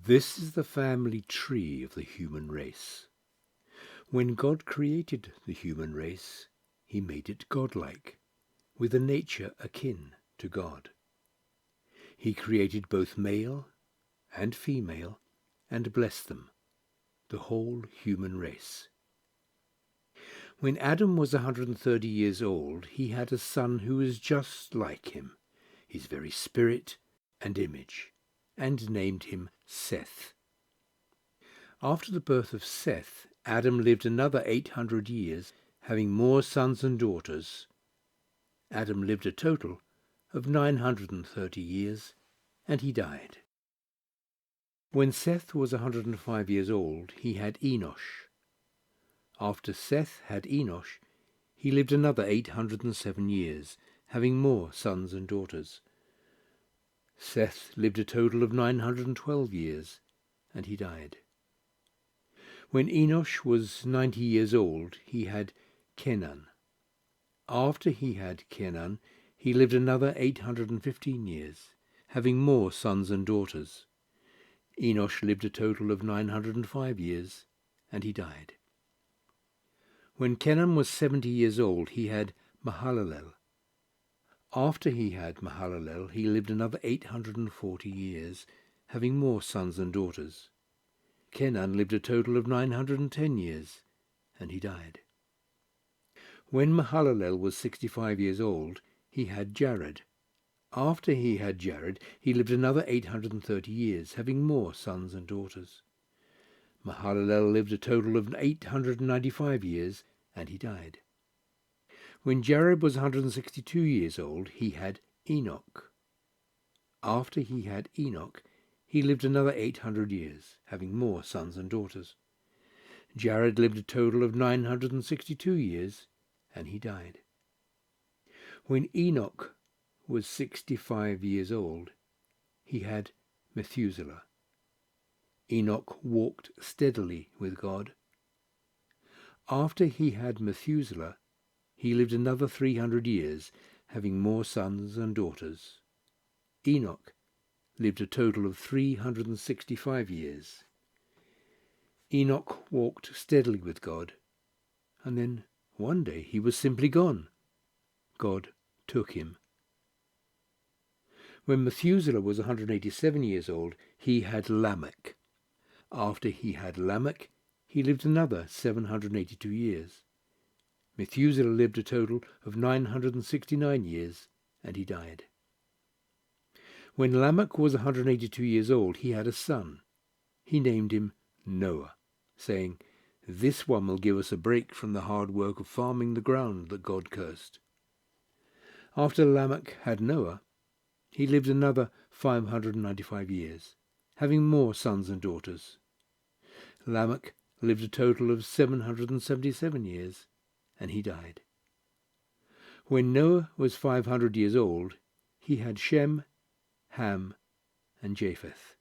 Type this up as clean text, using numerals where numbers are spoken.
This is the family tree of the human race. When God created the human race, he made it godlike, with a nature akin to God. He created both male and female and blessed them, the whole human race. When Adam was 130 years old, he had a son who was just like him, his very spirit and image, and named him Seth. After the birth of Seth, Adam lived another 800 years, having more sons and daughters. Adam lived a total of 930 years, and he died. When Seth was 105 years old, he had Enosh. After Seth had Enosh, he lived another 807 years, having more sons and daughters. Seth lived a total of 912 years, and he died. When Enosh was 90 years old, he had Kenan. After he had Kenan, he lived another 815 years, having more sons and daughters. Enosh lived a total of 905 years, and he died. When Kenan was 70 years old, he had Mahalalel. After he had Mahalalel, he lived another 840 years, having more sons and daughters. Kenan lived a total of 910 years, and he died. When Mahalalel was 65 years old, he had Jared. After he had Jared, he lived another 830 years, having more sons and daughters. Mahalalel lived a total of 895 years, and he died. When Jared was 162 years old, he had Enoch. After he had Enoch, he lived another 800 years, having more sons and daughters. Jared lived a total of 962 years, and he died. When Enoch was 65 years old, he had Methuselah. Enoch walked steadily with God. After he had Methuselah, he lived another 300 years, having more sons and daughters. Enoch lived a total of 365 years. Enoch walked steadily with God, and then one day he was simply gone. God took him. When Methuselah was 187 years old, he had Lamech. After he had Lamech, he lived another 782 years. Methuselah lived a total of 969 years, and he died. When Lamech was 182 years old, he had a son. He named him Noah, saying, "This one will give us a break from the hard work of farming the ground that God cursed." After Lamech had Noah, he lived another 595 years, having more sons and daughters. Lamech lived a total of 777 years, and he died. When Noah was 500 years old, he had Shem, Ham, and Japheth.